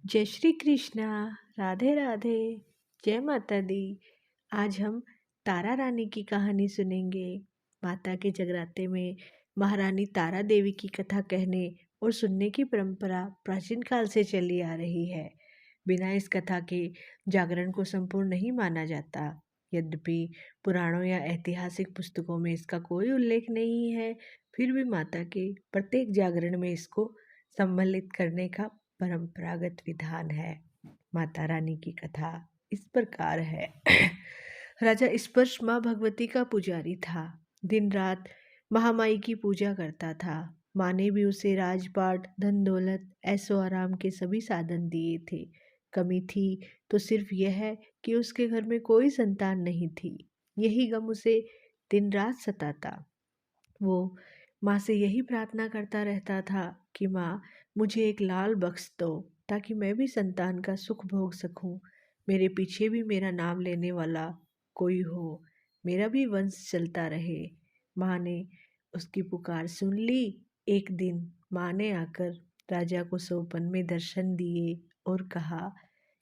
जय श्री कृष्णा। राधे राधे। जय माता दी। आज हम तारा रानी की कहानी सुनेंगे। माता के जगराते में महारानी तारा देवी की कथा कहने और सुनने की परंपरा प्राचीन काल से चली आ रही है। बिना इस कथा के जागरण को संपूर्ण नहीं माना जाता। यद्यपि पुराणों या ऐतिहासिक पुस्तकों में इसका कोई उल्लेख नहीं है, फिर भी माता के प्रत्येक जागरण में इसको सम्मिलित करने का परंपरागत विधान है। माता रानी की कथा इस प्रकार है। राजा स्पर्श माँ भगवती का पुजारी था। दिन रात महामाई की पूजा करता था। माँ ने भी उसे राजपाट, धन दौलत, ऐशो आराम के सभी साधन दिए थे। कमी थी तो सिर्फ यह है कि उसके घर में कोई संतान नहीं थी। यही गम उसे दिन रात सताता। वो माँ से यही प्रार्थना करता रहता था कि माँ, मुझे एक लाल बख्श दो ताकि मैं भी संतान का सुख भोग सकूं। मेरे पीछे भी मेरा नाम लेने वाला कोई हो, मेरा भी वंश चलता रहे। माँ ने उसकी पुकार सुन ली। एक दिन माँ ने आकर राजा को सोपन में दर्शन दिए और कहा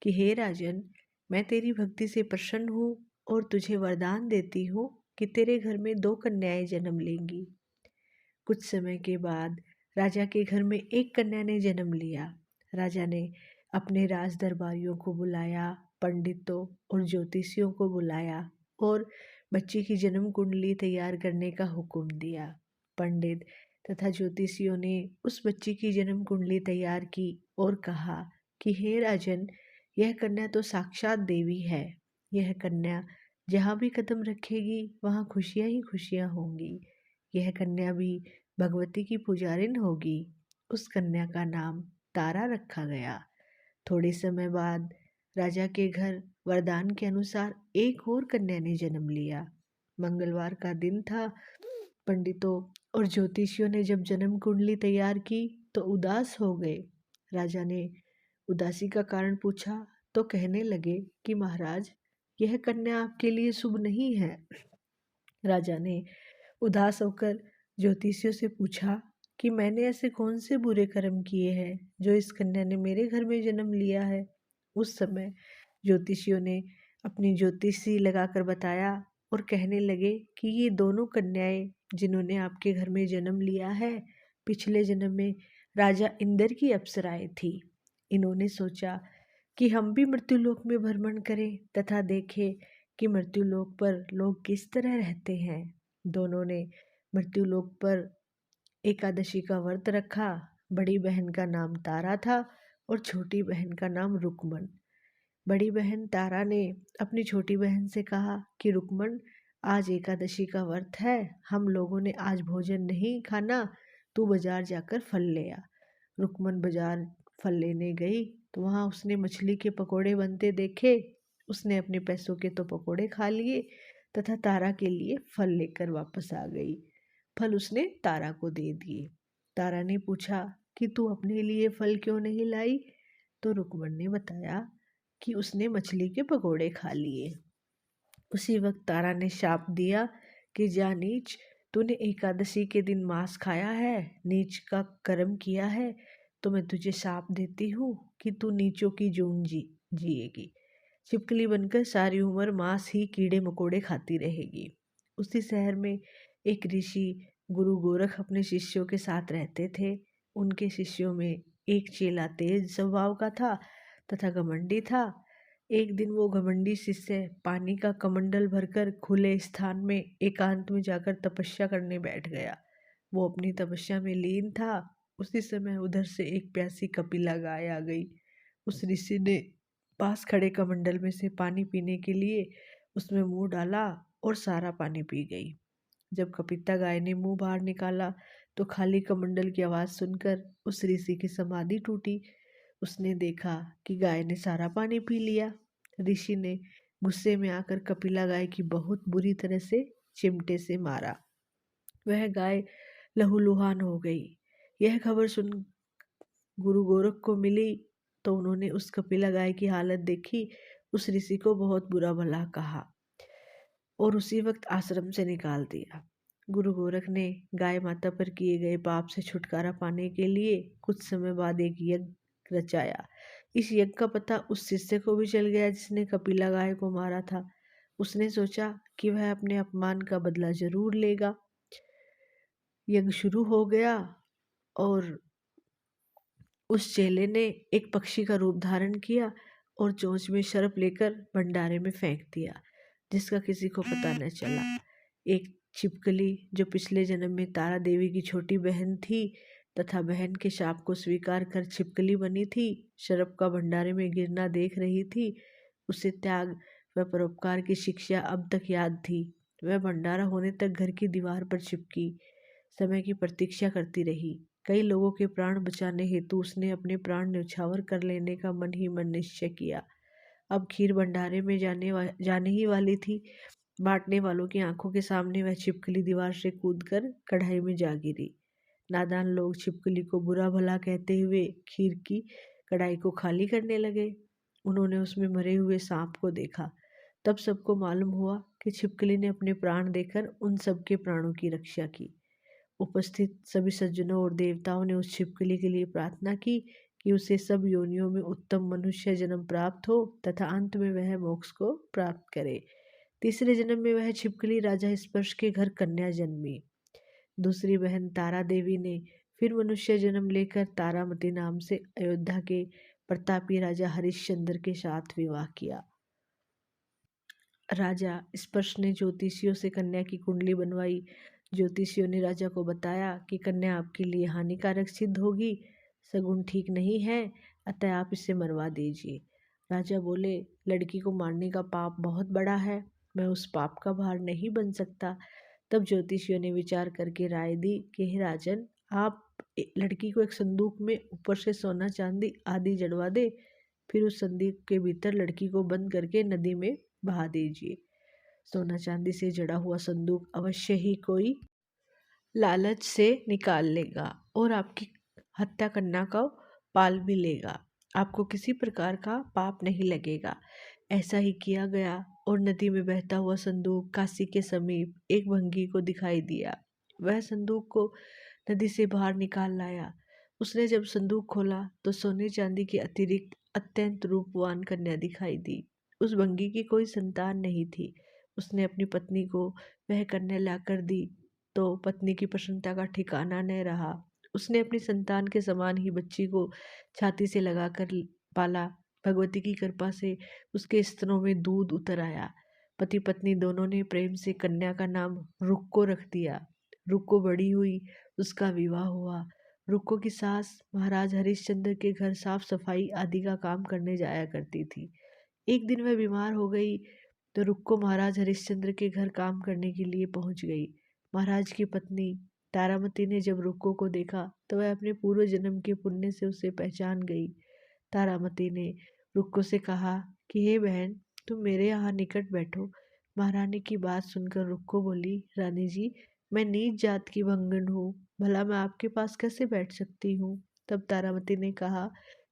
कि हे राजन, मैं तेरी भक्ति से प्रसन्न हूँ और तुझे वरदान देती हूँ कि तेरे घर में 2 कन्याएं जन्म लेंगी। कुछ समय के बाद राजा के घर में एक कन्या ने जन्म लिया। राजा ने अपने राज दरबारियों को बुलाया, पंडितों और ज्योतिषियों को बुलाया और बच्ची की जन्म कुंडली तैयार करने का हुक्म दिया। पंडित तथा ज्योतिषियों ने उस बच्ची की जन्म कुंडली तैयार की और कहा कि हे राजन, यह कन्या तो साक्षात देवी है। यह कन्या जहाँ भी कदम रखेगी वहाँ खुशियाँ ही खुशियाँ होंगी। यह कन्या भी भगवती की पुजारिन होगी। उस कन्या का नाम तारा रखा गया। थोड़े समय बाद राजा के घर वरदान के अनुसार एक और कन्या ने जन्म लिया। मंगलवार का दिन था। पंडितों और ज्योतिषियों ने जब जन्म कुंडली तैयार की तो उदास हो गए। राजा ने उदासी का कारण पूछा तो कहने लगे कि महाराज, यह कन्या आपके लिए शुभ नहीं है। राजा ने उदास होकर ज्योतिषियों से पूछा कि मैंने ऐसे कौन से बुरे कर्म किए हैं जो इस कन्या ने मेरे घर में जन्म लिया है। उस समय ज्योतिषियों ने अपनी ज्योतिषी लगाकर बताया और कहने लगे कि ये दोनों कन्याएं जिन्होंने आपके घर में जन्म लिया है, पिछले जन्म में राजा इंद्र की अप्सराएं थी। इन्होंने सोचा कि हम भी मृत्युलोक में भ्रमण करें तथा देखें कि मृत्युलोक पर लोग किस तरह रहते हैं। दोनों ने मृत्युलोक पर एकादशी का व्रत रखा। बड़ी बहन का नाम तारा था और छोटी बहन का नाम रुकमन। बड़ी बहन तारा ने अपनी छोटी बहन से कहा कि रुकमन, आज एकादशी का व्रत है, हम लोगों ने आज भोजन नहीं खाना, तू बाजार जाकर फल ले आ। रुकमन बाजार फल लेने गई तो वहाँ उसने मछली के पकोड़े बनते देखे। उसने अपने पैसों के तो पकोड़े खा लिए तथा तारा के लिए फल लेकर वापस आ गई। फल उसने तारा को दे दिए। तारा ने पूछा कि तू अपने लिए फल क्यों नहीं लाई? तो रुकमन ने बताया कि उसने मछली के पकोड़े खा लिए। उसी वक्त तारा ने शाप दिया कि जा नीच, तूने एकादशी के दिन मांस खाया है, नीच का कर्म किया है, तो मैं तुझे शाप देती हूँ कि तू नीचों की जून जिएगी। छिपकली बनकर सारी उम्र मांस ही कीड़े मकोड़े खाती रहेगी। उसी शहर में एक ऋषि गुरु गोरख अपने शिष्यों के साथ रहते थे। उनके शिष्यों में एक चेला तेज स्वभाव का था तथा घमंडी था। एक दिन वो घमंडी शिष्य पानी का कमंडल भरकर खुले स्थान में एकांत में जाकर तपस्या करने बैठ गया। वो अपनी तपस्या में लीन था। उसी समय उधर से एक प्यासी कपिला गाय आ गई। उस ऋषि ने पास खड़े कमंडल में से पानी पीने के लिए उसमें मुंह डाला और सारा पानी पी गई। जब कपिता गाय ने मुंह बाहर निकाला तो खाली कमंडल की आवाज़ सुनकर उस ऋषि की समाधि टूटी। उसने देखा कि गाय ने सारा पानी पी लिया। ऋषि ने गुस्से में आकर कपिला गाय की बहुत बुरी तरह से चिमटे से मारा। वह गाय लहूलुहान हो गई। यह खबर सुन गुरु गोरख को मिली तो उन्होंने उस कपिला गाय की हालत देखी, उस ऋषि को बहुत बुरा भला कहा और उसी वक्त आश्रम से निकाल दिया। गुरु गोरख ने गाय माता पर किए गए पाप से छुटकारा पाने के लिए कुछ समय बाद एक यज्ञ रचाया। इस यज्ञ का पता उस शिष्य को भी चल गया जिसने कपिला गाय को मारा था। उसने सोचा कि वह अपने अपमान का बदला जरूर लेगा। यज्ञ शुरू हो गया और उस चेले ने एक पक्षी का रूप धारण किया और चोंच में शर्फ लेकर भंडारे में फेंक दिया, जिसका किसी को पता न चला। एक छिपकली जो पिछले जन्म में तारा देवी की छोटी बहन थी तथा बहन के शाप को स्वीकार कर छिपकली बनी थी, शर्फ का भंडारे में गिरना देख रही थी। उसे त्याग व परोपकार की शिक्षा अब तक याद थी। वह भंडारा होने तक घर की दीवार पर चिपकी समय की प्रतीक्षा करती रही। कई लोगों के प्राण बचाने हेतु उसने अपने प्राण न्यौछावर कर लेने का मन ही मन निश्चय किया। अब खीर भंडारे में जाने ही वाली थी। बांटने वालों की आंखों के सामने वह छिपकली दीवार से कूदकर कढ़ाई में जा गिरी। नादान लोग छिपकली को बुरा भला कहते हुए खीर की कढ़ाई को खाली करने लगे। उन्होंने उसमें मरे हुए सांप को देखा। तब सबको मालूम हुआ कि छिपकली ने अपने प्राण देकर उन सबके प्राणों की रक्षा की। उपस्थित सभी सज्जनों और देवताओं ने उस छिपकली के लिए प्रार्थना की कि उसे सब योनियों में उत्तम मनुष्य जन्म प्राप्त हो तथा अंत में वह मोक्ष को प्राप्त करे। तीसरे जन्म में वह छिपकली राजा स्पर्श के घर कन्या जन्मी। दूसरी बहन तारा देवी ने फिर मनुष्य जन्म लेकर तारामती नाम से अयोध्या के प्रतापी राजा हरिश्चंद्र के साथ विवाह किया। राजा स्पर्श ने ज्योतिषियों से कन्या की कुंडली बनवाई। ज्योतिषियों ने राजा को बताया कि कन्या आपके लिए हानिकारक सिद्ध होगी, सगुन ठीक नहीं है, अतः आप इसे मरवा दीजिए। राजा बोले, लड़की को मारने का पाप बहुत बड़ा है, मैं उस पाप का भार नहीं बन सकता। तब ज्योतिषियों ने विचार करके राय दी कि हे राजन, आप लड़की को एक संदूक में ऊपर से सोना चांदी आदि जड़वा दे, फिर उस संदूक के भीतर लड़की को बंद करके नदी में बहा दीजिए। सोना चांदी से जड़ा हुआ संदूक अवश्य ही कोई लालच से निकाल लेगा और आपकी हत्या करना का पाल भी लेगा। आपको किसी प्रकार का पाप नहीं लगेगा। ऐसा ही किया गया और नदी में बहता हुआ संदूक काशी के समीप एक भंगी को दिखाई दिया। वह संदूक को नदी से बाहर निकाल लाया। उसने जब संदूक खोला तो सोने चांदी के अतिरिक्त अत्यंत रूपवान कन्या दिखाई दी। उस भंगी की कोई संतान नहीं थी। उसने अपनी पत्नी को वह कन्या लाकर दी तो पत्नी की प्रसन्नता का ठिकाना न रहा। उसने अपनी संतान के समान ही बच्ची को छाती से लगाकर पाला। भगवती की कृपा से उसके स्तनों में दूध उतर आया। पति पत्नी दोनों ने प्रेम से कन्या का नाम रुक्को रख दिया। रुक्को बड़ी हुई, उसका विवाह हुआ। रुक्को की सास महाराज हरिश्चंद्र के घर साफ सफाई आदि का काम करने जाया करती थी। एक दिन वह बीमार हो गई तो रुक्को महाराज हरिश्चंद्र के घर काम करने के लिए पहुंच गई। महाराज की पत्नी तारामती ने जब रुक्को को देखा तो वह अपने पूर्व जन्म के पुण्य से उसे पहचान गई। तारामती ने रुक्को से कहा कि हे बहन, तुम मेरे यहाँ निकट बैठो। महारानी की बात सुनकर रुक्को बोली, रानी जी, मैं नीच जात की भंगन हूँ, भला मैं आपके पास कैसे बैठ सकती हूँ। तब तारामती ने कहा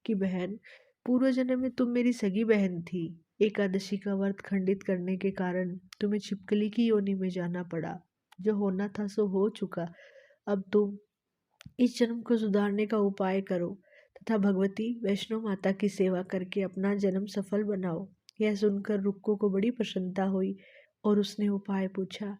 कि बहन, पूर्व जन्म में तुम मेरी सगी बहन थी। एकादशी का व्रत खंडित करने के कारण तुम्हें छिपकली की योनि में जाना पड़ा। जो होना था सो हो चुका। अब तुम इस जन्म को सुधारने का उपाय करो तथा भगवती वैष्णो माता की सेवा करके अपना जन्म सफल बनाओ। यह सुनकर रुक्को को बड़ी प्रसन्नता हुई और उसने उपाय पूछा।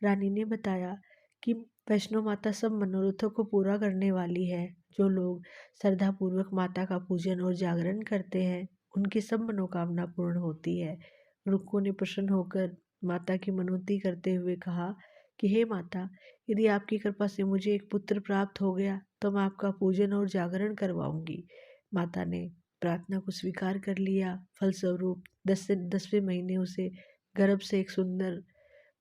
रानी ने बताया कि वैष्णो माता सब मनोरथों को पूरा करने वाली है। जो लोग श्रद्धापूर्वक माता का पूजन और जागरण करते हैं, उनकी सब मनोकामना पूर्ण होती है। रुक्को ने प्रसन्न होकर माता की मनोती करते हुए कहा कि हे माता, यदि आपकी कृपा से मुझे एक पुत्र प्राप्त हो गया तो मैं आपका पूजन और जागरण करवाऊंगी। माता ने प्रार्थना को स्वीकार कर लिया। फलस्वरूप 10वें महीने उसे गर्भ से एक सुंदर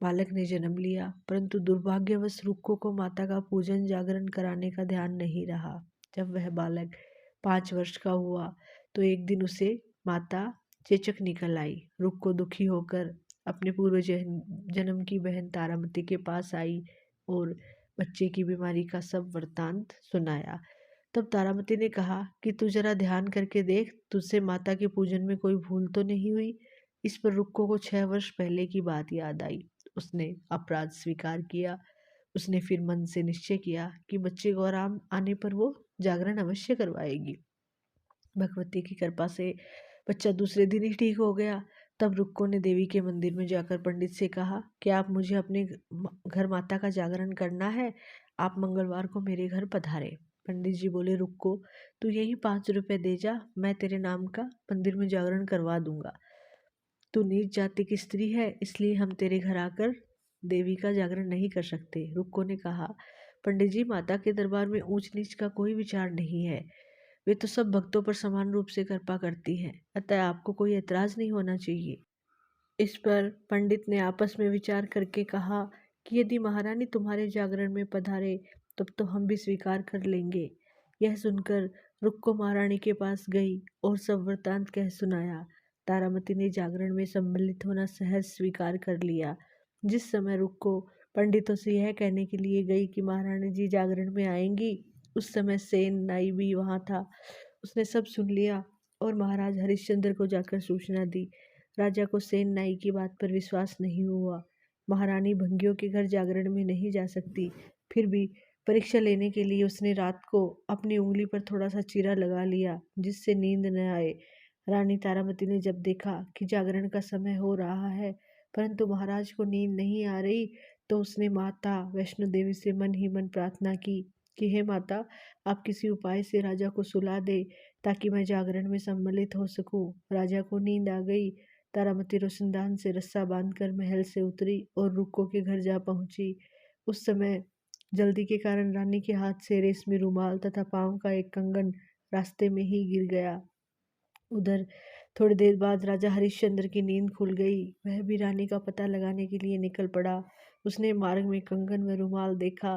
बालक ने जन्म लिया। परंतु दुर्भाग्यवश रुक्को को माता का पूजन जागरण कराने का ध्यान नहीं रहा। जब वह बालक 5 वर्ष का हुआ तो एक दिन उसे माता चेचक निकल आई। रुक्को दुखी होकर अपने पूर्व जन्म की बहन तारामती के पास आई और बच्चे की बीमारी का सब वृत्तांत सुनाया। तब तारामती ने कहा कि तू जरा ध्यान करके देख, तुझसे माता के पूजन में कोई भूल तो नहीं हुई। इस पर रुक्को को 6 वर्ष पहले की बात याद आई। उसने अपराध स्वीकार किया। उसने फिर मन से निश्चय किया कि बच्चे को आराम आने पर वो जागरण अवश्य करवाएगी। भगवती की कृपा से बच्चा दूसरे दिन ही ठीक हो गया। तब रुक्को ने देवी के मंदिर में जाकर पंडित से कहा कि आप मुझे अपने घर माता का जागरण करना है, आप मंगलवार को मेरे घर पधारे। पंडित जी बोले, रुक्को तू यही 5 रुपए दे जा, मैं तेरे नाम का मंदिर में जागरण करवा दूंगा। तू नीच जाति की स्त्री है, इसलिए हम तेरे घर आकर देवी का जागरण नहीं कर सकते। रुक्को ने कहा, पंडित जी माता के दरबार में ऊंच नीच का कोई विचार नहीं है, वे तो सब भक्तों पर समान रूप से कृपा करती हैं, अतः आपको कोई ऐतराज नहीं होना चाहिए। इस पर पंडित ने आपस में विचार करके कहा कि यदि महारानी तुम्हारे जागरण में पधारे तब तो हम भी स्वीकार कर लेंगे। यह सुनकर रुक्को महारानी के पास गई और सब वृतांत कह सुनाया। तारामती ने जागरण में सम्मिलित होना सहज स्वीकार कर लिया। जिस समय रुक्को पंडितों से यह कहने के लिए गई कि महारानी जी जागरण में आएंगी, उस समय सेन नाई भी वहां था। उसने सब सुन लिया और महाराज हरिश्चंद्र को जाकर सूचना दी। राजा को सेन नाई की बात पर विश्वास नहीं हुआ। महारानी भंगियों के घर जागरण में नहीं जा सकती, फिर भी परीक्षा लेने के लिए उसने रात को अपनी उंगली पर थोड़ा सा चीरा लगा लिया, जिससे नींद न आए। रानी तारामती ने जब देखा कि जागरण का समय हो रहा है परंतु महाराज को नींद नहीं आ रही, तो उसने माता वैष्णो देवी से मन ही मन प्रार्थना की कि हे माता, आप किसी उपाय से राजा को सुला दे ताकि मैं जागरण में सम्मिलित हो सकूं। राजा को नींद आ गई। तारामती रोशनदान से रस्सा बांधकर महल से उतरी और रुक्को के घर जा पहुंची। उस समय जल्दी के कारण रानी के हाथ से रेशमी रुमाल तथा पांव का एक कंगन रास्ते में ही गिर गया। उधर थोड़ी देर बाद राजा हरिश्चंद्र की नींद खुल गई। वह भी रानी का पता लगाने के लिए निकल पड़ा। उसने मार्ग में कंगन व रुमाल देखा।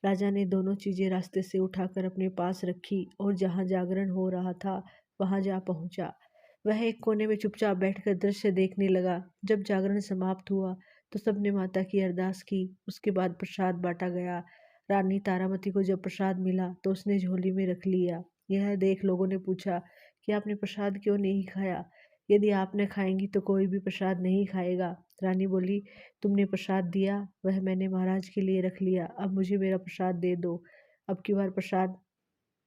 राजा ने दोनों चीजें रास्ते से उठाकर अपने पास रखी और जहां जागरण हो रहा था वहां जा पहुंचा। वह एक कोने में चुपचाप बैठकर दृश्य देखने लगा। जब जागरण समाप्त हुआ तो सबने माता की अरदास की। उसके बाद प्रसाद बांटा गया। रानी तारामती को जब प्रसाद मिला तो उसने झोली में रख लिया। यह देख लोगों ने पूछा कि आपने प्रसाद क्यों नहीं खाया? यदि आप न खाएंगी तो कोई भी प्रसाद नहीं खाएगा। रानी बोली, तुमने प्रसाद दिया वह मैंने महाराज के लिए रख लिया, अब मुझे मेरा प्रसाद दे दो। अब की बार प्रसाद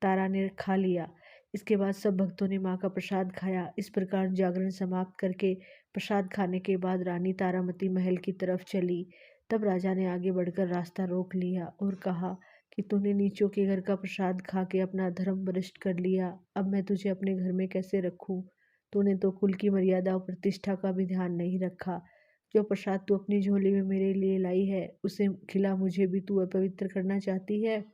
तारा ने खा लिया। इसके बाद सब भक्तों ने माँ का प्रसाद खाया। इस प्रकार जागरण समाप्त करके प्रसाद खाने के बाद रानी तारामती महल की तरफ चली। तब राजा ने आगे बढ़कर रास्ता रोक लिया और कहा कि तूने नीचों के घर का प्रसाद खा के अपना धर्म भ्रष्ट कर लिया, अब मैं तुझे अपने घर में कैसे रखूं? तूने तो कुल की मर्यादा और प्रतिष्ठा का भी ध्यान नहीं रखा। जो प्रसाद तू अपनी झोली में मेरे लिए लाई है उसे खिला, मुझे भी तू अपवित्र करना चाहती है?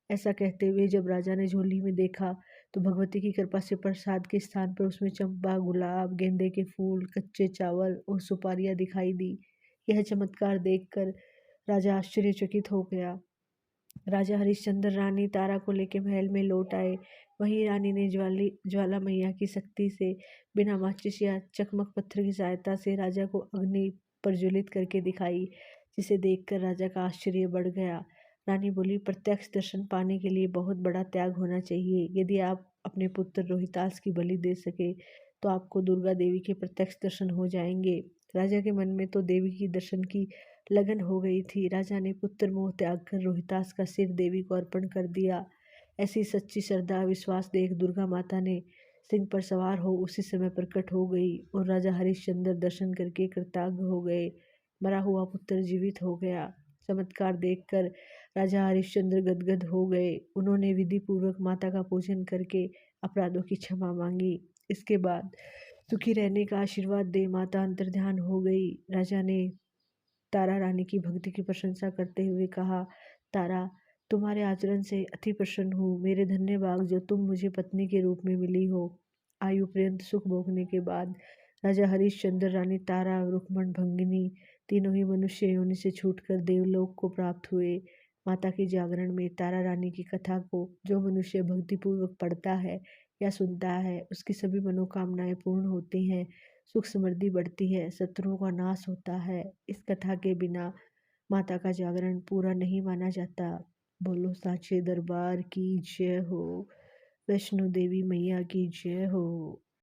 ऐसा कहते हुए जब राजा ने झोली में देखा तो भगवती की कृपा से प्रसाद के स्थान पर उसमें चंपा, गुलाब, गेंदे के फूल, कच्चे चावल और सुपारियां दिखाई दी। यह चमत्कार देखकर राजा आश्चर्यचकित हो गया। राजा हरिश्चंद्र रानी तारा को लेकर महल में लौट आए। वहीं रानी ने ज्वाला मैया की शक्ति से बिना माचिस या चकमक पत्थर की सहायता से राजा को अग्नि प्रज्वलित करके दिखाई, जिसे देखकर राजा का आश्चर्य बढ़ गया। रानी बोली, प्रत्यक्ष दर्शन पाने के लिए बहुत बड़ा त्याग होना चाहिए। यदि आप अपने पुत्र रोहितास की बलि दे सके तो आपको दुर्गा देवी के प्रत्यक्ष दर्शन हो जाएंगे। राजा के मन में तो देवी की दर्शन की लगन हो गई थी। राजा ने पुत्र मोह त्याग कर रोहितास का सिर देवी को अर्पण कर दिया। ऐसी सच्ची श्रद्धा विश्वास देख दुर्गा माता ने सिंह पर सवार हो उसी समय प्रकट हो गई और राजा हरिश्चंद्र दर्शन करके कृतज्ञ हो गए। मरा हुआ पुत्र जीवित हो गया। चमत्कार देखकर राजा हरिश्चंद्र गदगद हो गए। उन्होंने विधि पूर्वक माता का पूजन करके अपराधों की क्षमा मांगी। इसके बाद सुखी रहने का आशीर्वाद दे माता अंतर्ध्यान हो गई। राजा ने तारा रानी की भक्ति की प्रशंसा करते हुए कहा, तारा, तुम्हारे आचरण से अति प्रसन्न हूँ। मेरे धन्य भाग जो तुम मुझे पत्नी के रूप में मिली हो। आयु पर्यंत सुख भोगने के बाद राजा हरिश्चंद्र, रानी तारा, रुक्मण भंगिनी तीनों ही मनुष्य योनि से छूटकर देवलोक को प्राप्त हुए। माता के जागरण में तारा रानी की कथा को जो मनुष्य भक्तिपूर्वक पढ़ता है या सुनता है उसकी सभी मनोकामनाएं पूर्ण होती हैं, सुख समृद्धि बढ़ती है, शत्रुओं का नाश होता है। इस कथा के बिना माता का जागरण पूरा नहीं माना जाता। बोलो साचे दरबार की जय हो। वैष्णो देवी मैया की जय हो।